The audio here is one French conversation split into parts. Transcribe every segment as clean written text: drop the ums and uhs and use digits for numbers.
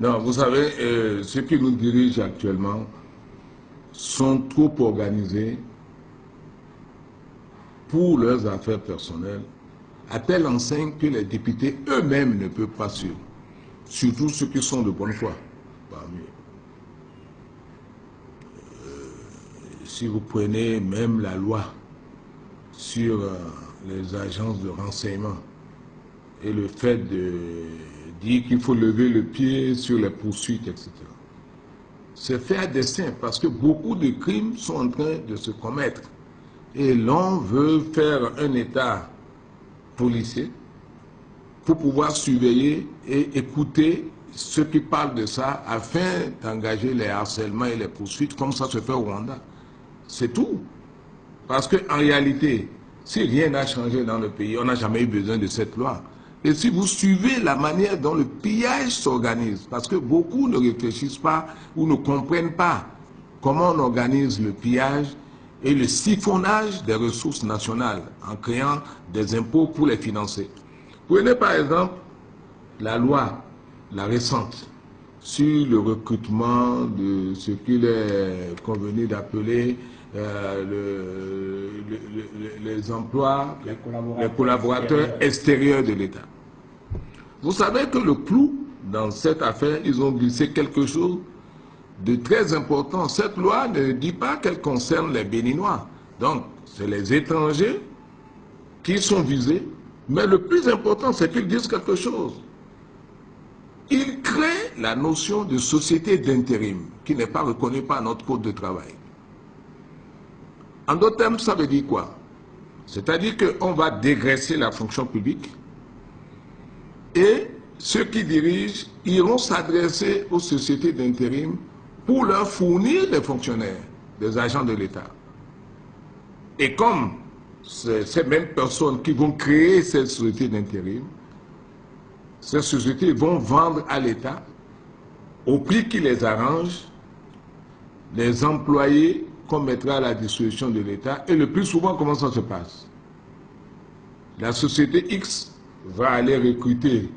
Non, vous savez, ceux qui nous dirigent actuellement sont trop organisés pour leurs affaires personnelles, à telle enseigne que les députés eux-mêmes ne peuvent pas suivre, surtout ceux qui sont de bonne foi parmi eux. Si vous prenez même la loi sur les agences de renseignement et le fait de dire qu'il faut lever le pied sur les poursuites, etc. C'est fait à dessein parce que beaucoup de crimes sont en train de se commettre. Et l'on veut faire un État policier pour pouvoir surveiller et écouter ceux qui parlent de ça afin d'engager les harcèlements et les poursuites comme ça se fait au Rwanda. C'est tout. Parce qu'en réalité, si rien n'a changé dans le pays, on n'a jamais eu besoin de cette loi. Et si vous suivez la manière dont le pillage s'organise, parce que beaucoup ne réfléchissent pas ou ne comprennent pas comment on organise le pillage et le siphonnage des ressources nationales en créant des impôts pour les financer. Prenez par exemple la loi, la récente, sur le recrutement de ce qu'il est convenu d'appeler les emplois, les collaborateurs extérieurs de l'État. Vous savez que le clou dans cette affaire, ils ont glissé quelque chose de très important. Cette loi ne dit pas qu'elle concerne les Béninois. Donc, c'est les étrangers qui sont visés. Mais le plus important, c'est qu'ils disent quelque chose. Ils créent la notion de société d'intérim, qui n'est pas reconnue par notre code de travail. En d'autres termes, ça veut dire quoi? C'est-à-dire qu'on va dégraisser la fonction publique et ceux qui dirigent iront s'adresser aux sociétés d'intérim pour leur fournir des fonctionnaires, des agents de l'État. Et comme ces mêmes personnes qui vont créer ces sociétés d'intérim, ces sociétés vont vendre à l'État, au prix qui les arrange, les employés qu'on mettra à la disposition de l'État. Et le plus souvent, comment ça se passe? La société X va aller recruter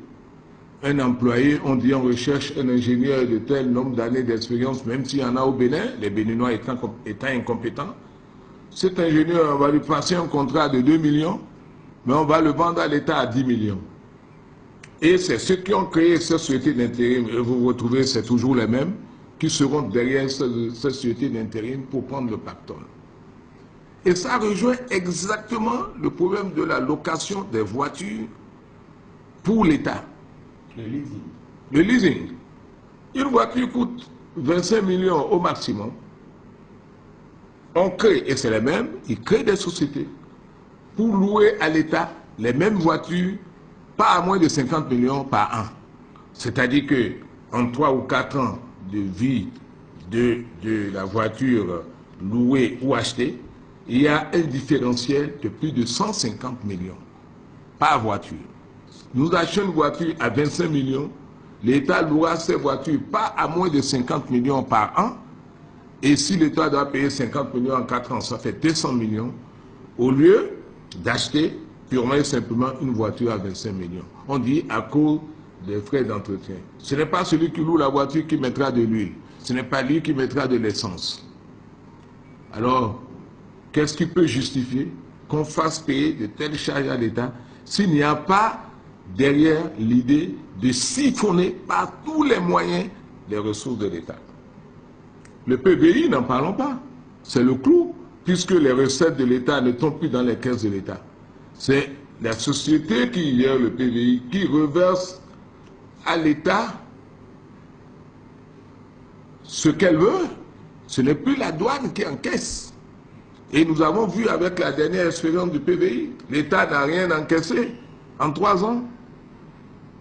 un employé, on dit on recherche un ingénieur de tel nombre d'années d'expérience, même s'il y en a au Bénin, les Béninois étant incompétents. Cet ingénieur, on va lui passer un contrat de 2 millions, mais on va le vendre à l'État à 10 millions. Et c'est ceux qui ont créé cette société d'intérim, et vous retrouvez, c'est toujours les mêmes, qui seront derrière cette société d'intérim pour prendre le pactole. Et ça rejoint exactement le problème de la location des voitures pour l'État. Le leasing. Le leasing. Une voiture coûte 25 millions au maximum. On crée, et c'est les mêmes, ils créent des sociétés pour louer à l'État les mêmes voitures, pas à moins de 50 millions par an. C'est-à-dire qu'en 3 ou 4 ans de vie de la voiture louée ou achetée, il y a un différentiel de plus de 150 millions par voiture. Nous achetons une voiture à 25 millions, l'État louera ces voitures pas à moins de 50 millions par an, et si l'État doit payer 50 millions en 4 ans, ça fait 200 millions, au lieu d'acheter purement et simplement une voiture à 25 millions. On dit à cause des frais d'entretien. Ce n'est pas celui qui loue la voiture qui mettra de l'huile, ce n'est pas lui qui mettra de l'essence. Alors, qu'est-ce qui peut justifier qu'on fasse payer de telles charges à l'État s'il n'y a pas derrière l'idée de siphonner par tous les moyens les ressources de l'État? Le PBI, n'en parlons pas. C'est le clou, puisque les recettes de l'État ne tombent plus dans les caisses de l'État. C'est la société qui gère le PBI, qui reverse à l'État ce qu'elle veut. Ce n'est plus la douane qui encaisse. Et nous avons vu avec la dernière expérience du PBI, l'État n'a rien encaissé en 3 ans.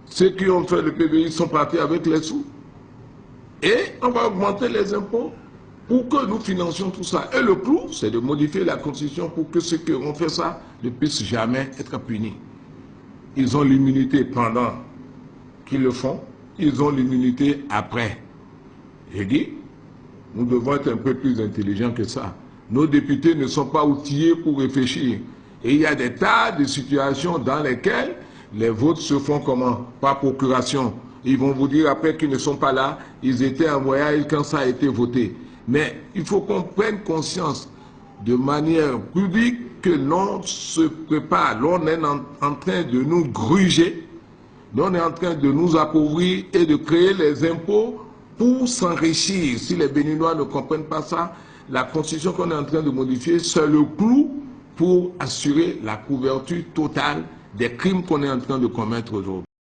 Ceux qui ont fait le PBI sont partis avec les sous. Et on va augmenter les impôts pour que nous financions tout ça. Et le clou, c'est de modifier la Constitution pour que ceux qui ont fait ça ne puissent jamais être punis. Ils ont l'immunité pendant qu'ils le font, ils ont l'immunité après. J'ai dit, nous devons être un peu plus intelligents que ça. Nos députés ne sont pas outillés pour réfléchir. Et il y a des tas de situations dans lesquelles les votes se font comment? Par procuration. Ils vont vous dire après qu'ils ne sont pas là, ils étaient en voyage quand ça a été voté. Mais il faut qu'on prenne conscience de manière publique que l'on se prépare, l'on est en train de nous gruger, l'on est en train de nous appauvrir et de créer les impôts pour s'enrichir. Si les Béninois ne comprennent pas ça, la constitution qu'on est en train de modifier, c'est le clou pour assurer la couverture totale des crimes qu'on est en train de commettre aujourd'hui.